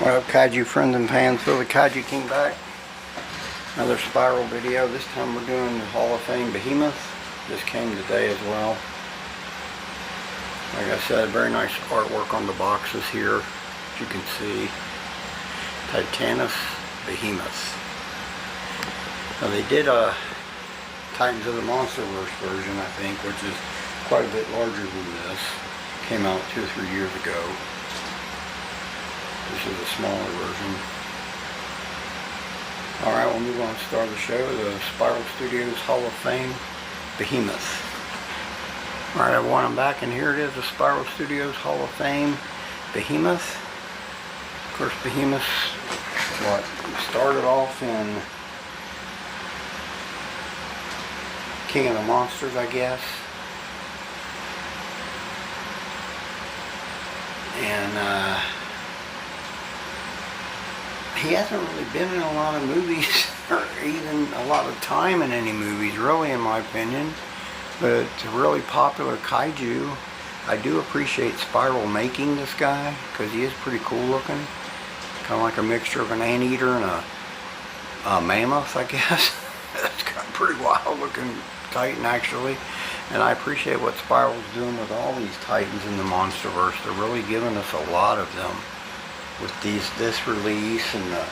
What up, kaiju friends and fans? So the Kaiju came back. Another spiral video. This time we're doing the Hall of Fame Behemoth. This came today as well. Like I said, very nice artwork on the boxes here. As you can see, Titanus Behemoth. Now they did a Titans of the Monsterverse version, I think, which is quite a bit larger than this. Came out 2 or 3 years ago. This is a smaller version. Alright, we'll move on to start the show. The Spiral Studios Hall of Fame Behemoth. Alright everyone, I'm back and here it is, the Spiral Studios Hall of Fame Behemoth. Of course, Behemoth started off in King of the Monsters, I guess. And he hasn't really been in a lot of movies or even a lot of time in any movies, really, in my opinion. But it's a really popular kaiju. I do appreciate Spiral making this guy because he is pretty cool looking. Kind of like a mixture of an anteater and a mammoth, I guess. It's got a pretty wild looking titan, actually. And I appreciate what Spiral's doing with all these titans in the Monsterverse. They're really giving us a lot of them. With this release and the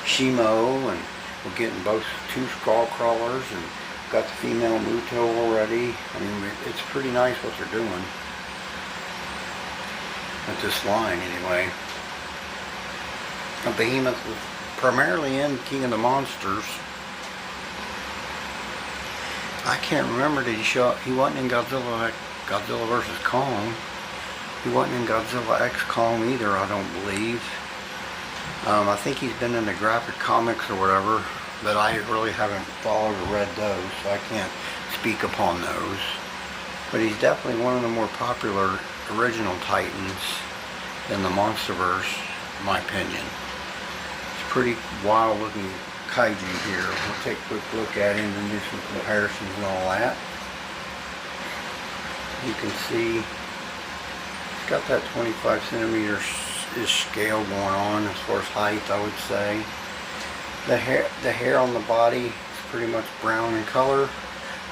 Shimo, and we're getting both 2 skull crawlers and got the female Muto already. I mean, it's pretty nice what they're doing with this line, anyway. Behemoth was primarily in King of the Monsters. I can't remember, did he show up? He wasn't in Godzilla vs. Kong. He wasn't in Godzilla X Kong either, I don't believe. I think he's been in the graphic comics or whatever, but I really haven't followed or read those, so I can't speak upon those. But he's definitely one of the more popular original Titans in the Monsterverse, in my opinion. It's a pretty wild looking kaiju here. We'll take a quick look at him and do some comparisons and all that. You can see got that 25 centimeters scale going on as far as height, I would say. The hair on the body is pretty much brown in color.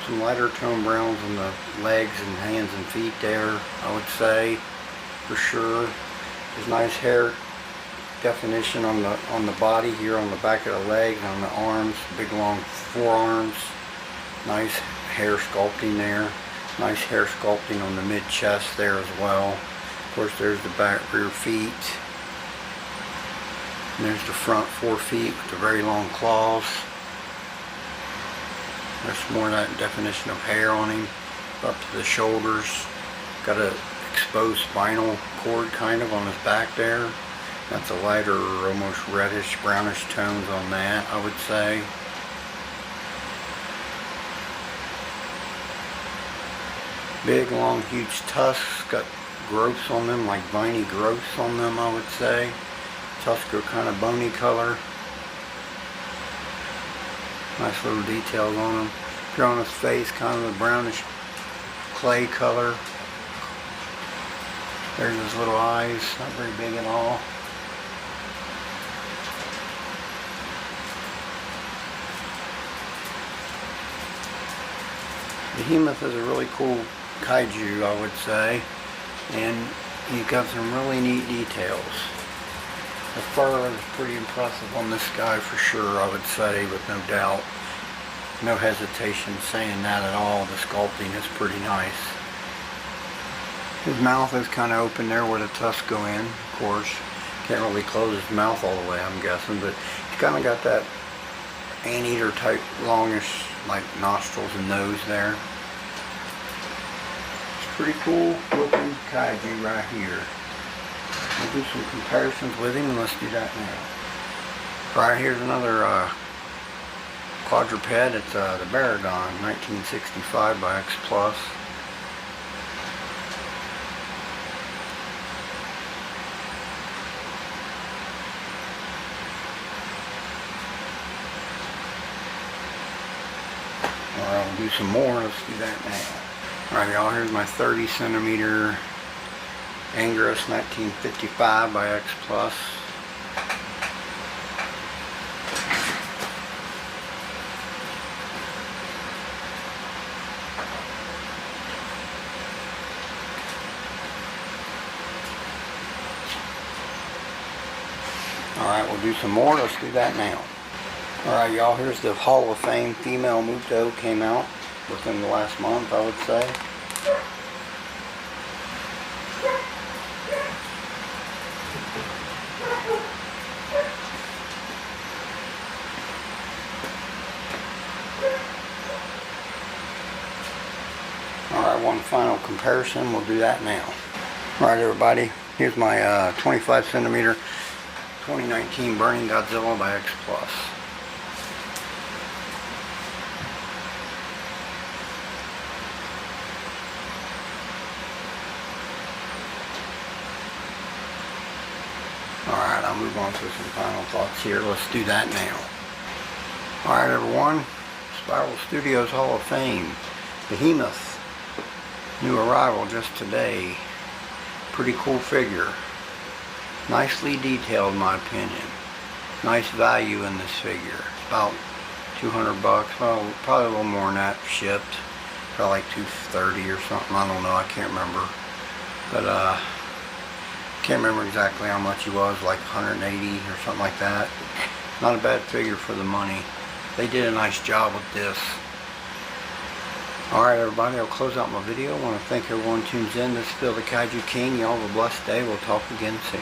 Some lighter tone browns on the legs and hands and feet there, I would say, for sure. There's nice hair definition on the body here, on the back of the legs, on the arms, big long forearms. Nice hair sculpting there. Nice hair sculpting on the mid chest there as well. Of course, there's the back rear feet. And there's the front 4 feet with the very long claws. There's more of that definition of hair on him up to the shoulders. Got a exposed spinal cord kind of on his back there. That's a lighter, almost reddish, brownish tones on that, I would say. Big, long, huge tusks. Got growths on them, like viney growths on them, I would say. Tusks are kind of bony color. Nice little details on them. Here on his face, kind of a brownish clay color. There's his little eyes, not very big at all. Behemoth is a really cool kaiju, I would say, and you've got some really neat details. The fur is pretty impressive on this guy for sure, I would say, with no doubt. No hesitation saying that at all. The sculpting is pretty nice. His mouth is kind of open there where the tusks go in, of course. Can't really close his mouth all the way, I'm guessing, but he's kind of got that anteater type longish like nostrils and nose there. It's pretty cool looking kaiju right here. We'll do some comparisons with him, and let's do that now. Right here's another quadruped. It's the Baragon, 1965 by X Plus. I'll do some more. Let's do that now. Alright y'all, here's my 30 centimeter Anguirus 1955 by X Plus. Alright, we'll do some more. Let's do that now. Alright, y'all, here's the Hall of Fame female Muto. Came out within the last month, I would say. Alright, one final comparison. We'll do that now. Alright, everybody, here's my 25 centimeter 2019 Burning Godzilla by X Plus. Alright, I'll move on to some final thoughts here. Let's do that now. Alright, everyone, Spiral Studios Hall of Fame, Behemoth. New arrival just today. Pretty cool figure. Nicely detailed in my opinion. Nice value in this figure. About 200 bucks. Well, probably a little more than that shipped. Probably like 230 or something. I don't know. I can't remember. But can't remember exactly how much he was. Like 180 or something like that. Not a bad figure for the money. They did a nice job with this. Alright, everybody, I'll close out my video. I want to thank everyone who tunes in. This is Phil the Kaiju King. Y'all have a blessed day. We'll talk again soon.